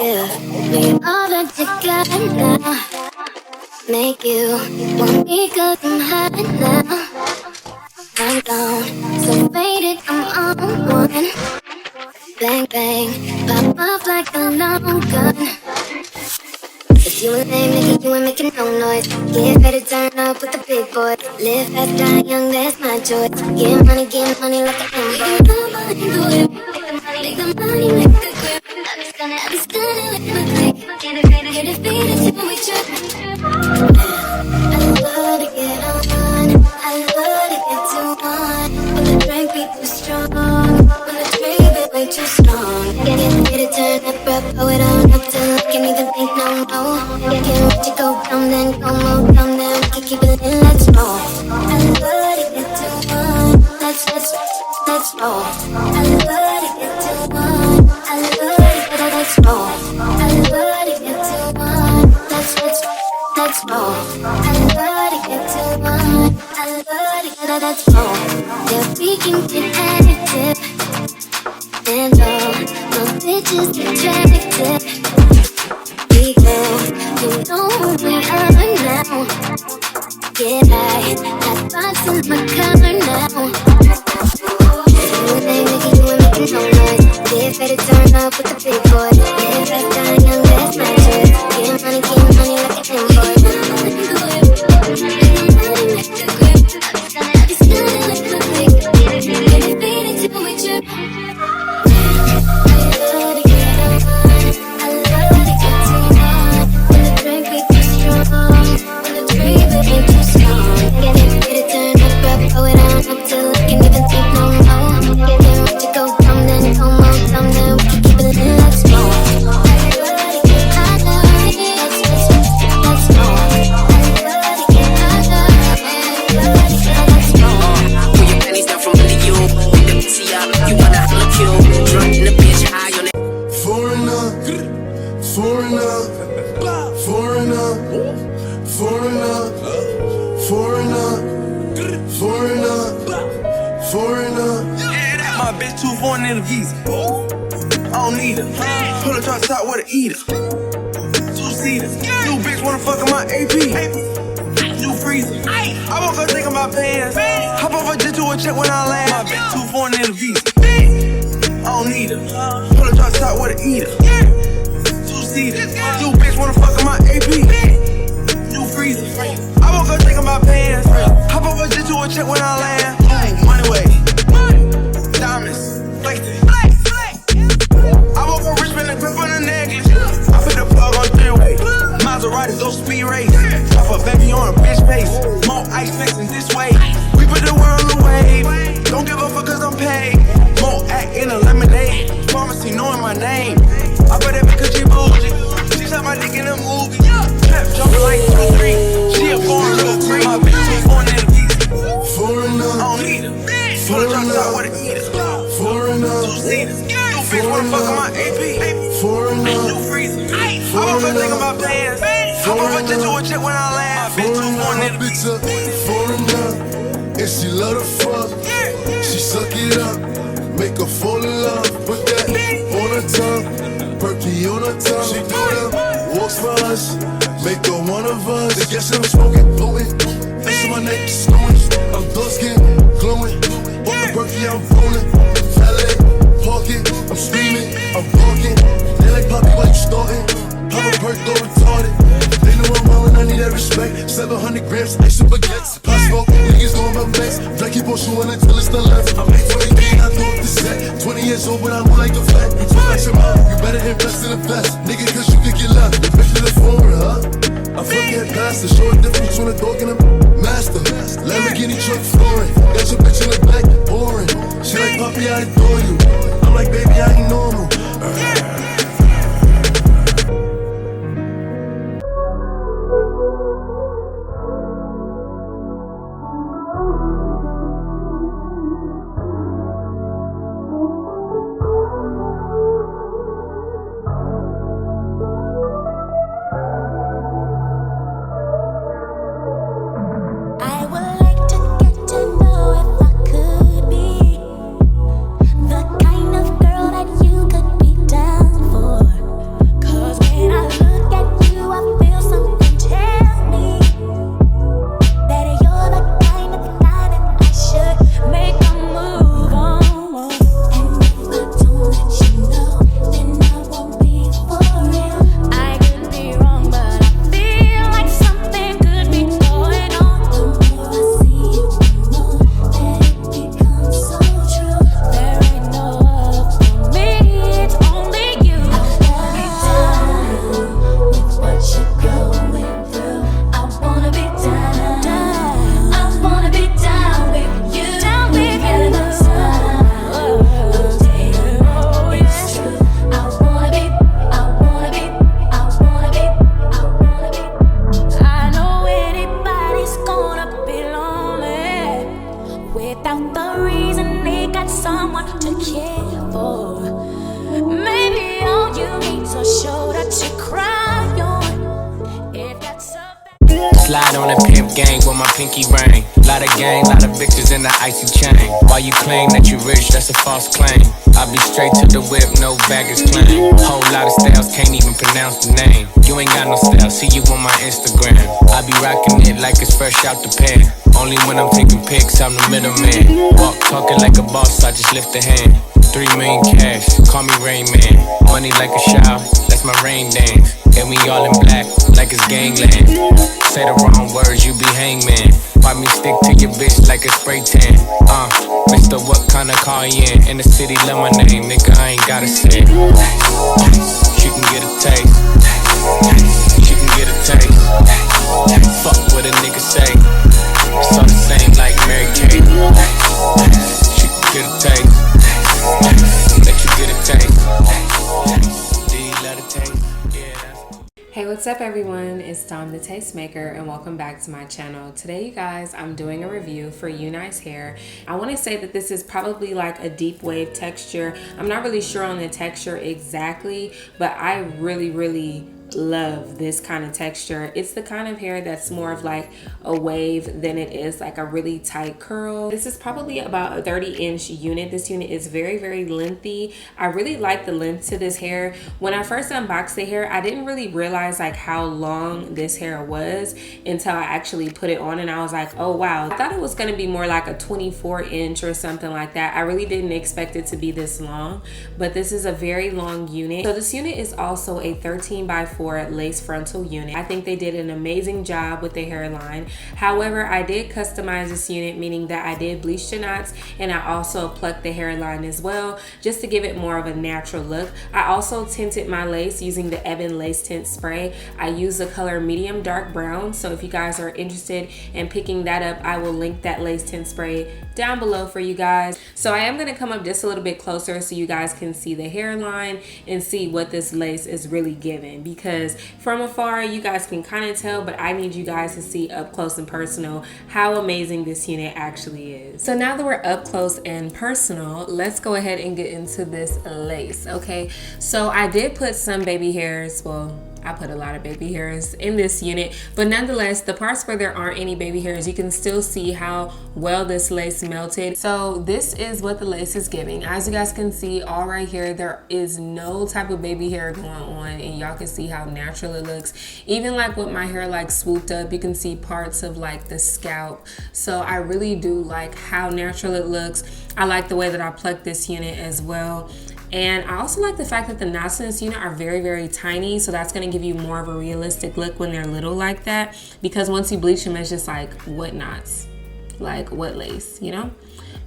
give me all that you got now. Make you want me 'cause I'm hot now. I'm gone, so faded, I'm on one. Bang, bang, pop off like a long gun. If you ain't lame, nigga, you ain't making no noise. Get ready to turn up with the big boy. Live fast, die young, that's my choice. Get money like an invoice. Make the money do it. Make the money make the grip. I be stunning with my click. Get it faded till we trip. I love to get on. I love to get too on. When the drink be too strong. When the drink be way too strong. Get it turned up, blow it on up till I can't even think no more. Can't let you go down, then go more down, then we can keep it in, let's roll. I love to get too on. Let's roll. I love to get too on. I love to get let's roll. I love to get too on. Let's roll. I love to get too on. I love to get let's roll. Yeah, we can get addicted. And all my bitches attractive. We go, you know who we are now. Get high, hot box in my car now. You ain't making no noise. Get ready to turn up with the big boy. Live fast, die young, that's my choice. Get money like an invoice. I be stunning with my click. Get it faded till we trip. is a show that you cry on. If that's a Slide on a pimp gang with my pinky ring. Lot of gang, lot of bitches in the icy chain. While you claim that you rich, that's a false claim. I be straight to the whip, no baggage claim. Whole lot of styles, can't even pronounce the name. You ain't got no style, see you on my Instagram. I be rocking it like it's fresh out the pan. Only when I'm taking pics, I'm the middleman. Walk talking like a boss, I just lift a hand. 3 million cash, call me Rain Man. Money like a shower, that's my rain dance. And we all in black, like it's gangland. Say the wrong words, you be hangman. Why me stick to your bitch like a spray tan? Mister, what kind of car you in? In the city, love my name, nigga, I ain't gotta say it. She can get a taste. She can get a taste. Fuck what a nigga say. It's all the same like Mary Kate. She can get a taste. Let you get a taste. Do you let it taste? Hey, what's up everyone? It's Dom the Tastemaker and welcome back to my channel. Today, you guys, I'm doing a review for UNice hair. I want to say that this is probably like a deep wave texture. I'm not really sure on the texture exactly, but I really love this kind of texture. It's the kind of hair that's more of like a wave than it is like a really tight curl. This is probably about a 30-inch unit. This unit is very lengthy. I really like the length to this hair. When I first unboxed the hair, I didn't really realize like how long this hair was until I actually put it on, and I was like, oh wow. I thought it was gonna be more like a 24-inch or something like that. I really didn't expect it to be this long, but this is a very long unit. So this unit is also a 13x4 lace frontal unit. I think they did an amazing job with the hairline. However, I did customize this unit, meaning that I did bleach the knots and I also plucked the hairline as well, just to give it more of a natural look. I also tinted my lace using the Ebin Lace Tint Spray. I use the color medium dark brown, so if you guys are interested in picking that up, I will link that lace tint spray down below for you guys. So I am going to come up just a little bit closer so you guys can see the hairline and see what this lace is really giving, because from afar you guys can kind of tell, but I need you guys to see up close and personal how amazing this unit actually is. So now that we're up close and personal, let's go ahead and get into this lace. Okay, so I did put some baby hairs, well, I put a lot of baby hairs in this unit, but nonetheless, the parts where there aren't any baby hairs, you can still see how well this lace melted. So this is what the lace is giving. As you guys can see, all right here, there is no type of baby hair going on, and y'all can see how natural it looks. Even like with my hair like swooped up, you can see parts of like the scalp. So I really do like how natural it looks. I like the way that I plucked this unit as well. And I also like the fact that the knots in this unit are very tiny, so that's going to give you more of a realistic look when they're little like that, because once you bleach them, it's just like, what knots? Like, what lace, you know?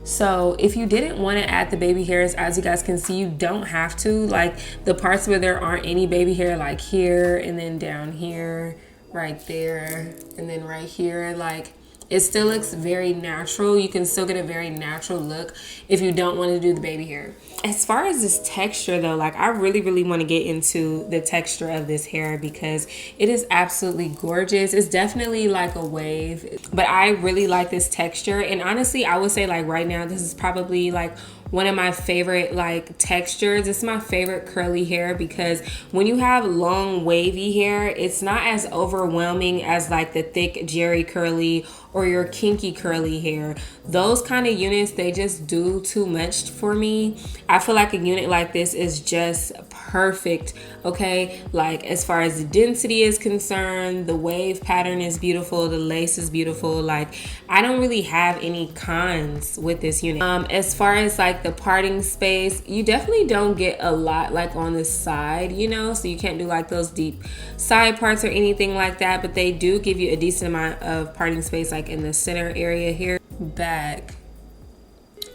So if you didn't want to add the baby hairs, as you guys can see, you don't have to. Like the parts where there aren't any baby hair, like here and then down here, right there, and then right here, like it still looks very natural. You can still get a very natural look if you don't want to do the baby hair. As far as this texture though, like I really want to get into the texture of this hair because it is absolutely gorgeous. It's definitely like a wave, but I really like this texture. And honestly, I would say like right now, this is probably like one of my favorite like textures. It's my favorite curly hair because when you have long wavy hair, it's not as overwhelming as like the thick Jerry curly or your kinky curly hair. Those kind of units, they just do too much for me. I feel like a unit like this is just perfect, okay? Like as far as the density is concerned, the wave pattern is beautiful, the lace is beautiful. Like I don't really have any cons with this unit. As far as like the parting space, you definitely don't get a lot like on the side, you know, so you can't do like those deep side parts or anything like that, but they do give you a decent amount of parting space like in the center area here. Back,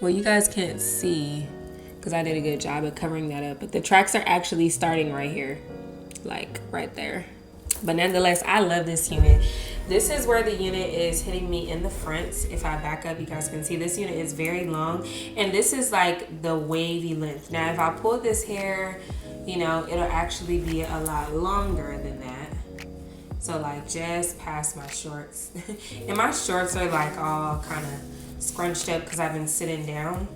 well, you guys can't see because I did a good job of covering that up, but the tracks are actually starting right here, like right there. But nonetheless, I love this unit. This is where the unit is hitting me in the front. If I back up, you guys can see this unit is very long, and this is like the wavy length. Now if I pull this hair, you know, it'll actually be a lot longer than that. So like just past my shorts. And my shorts are like all kind of scrunched up because I've been sitting down.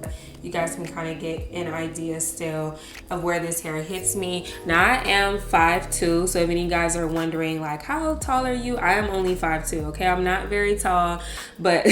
You guys can kind of get an idea still of where this hair hits me. Now I am 5'2", so if any of you guys are wondering like how tall are you, I am only 5'2", okay? I'm not very tall, but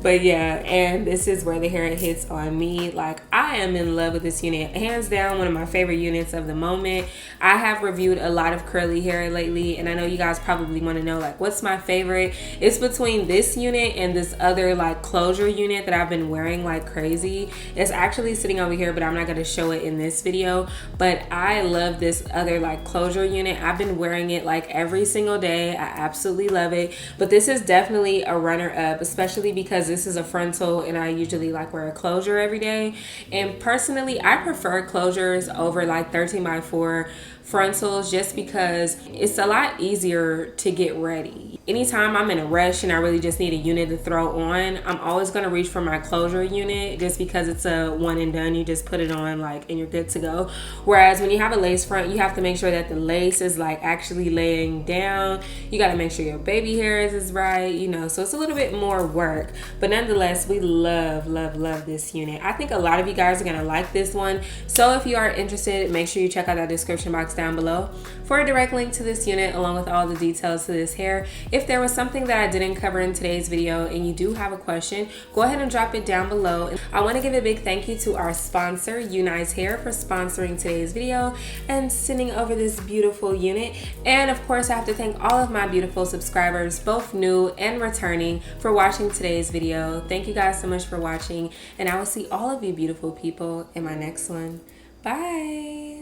but yeah, and this is where the hair hits on me. Like, I am in love with this unit, hands down one of my favorite units of the moment. I have reviewed a lot of curly hair lately, and I know you guys probably want to know like what's my favorite. It's between this unit and this other like closure unit that I've been wearing like crazy. It's actually sitting over here, but I'm not going to show it in this video. But I love this other like closure unit. I've been wearing it like every single day. I absolutely love it. But this is definitely a runner up, especially because this is a frontal and I usually like wear a closure every day. And personally, I prefer closures over like 13x4 frontals just because it's a lot easier to get ready. Anytime I'm in a rush and I really just need a unit to throw on, I'm always going to reach for my closure unit just because it's a one and done. You just put it on like and you're good to go. Whereas when you have a lace front, you have to make sure that the lace is like actually laying down. You got to make sure your baby hairs is right, you know, so it's a little bit more work. But nonetheless, we love this unit. I think a lot of you guys are going to like this one. So if you are interested, make sure you check out that description box down below for a direct link to this unit along with all the details to this hair. If there was something that I didn't cover in today's video and you do have a question, go ahead and drop it down below. I want to give a big thank you to our sponsor, UNice Hair, for sponsoring today's video and sending over this beautiful unit. And of course, I have to thank all of my beautiful subscribers, both new and returning, for watching today's video. Thank you guys so much for watching, and I will see all of you beautiful people in my next one. Bye.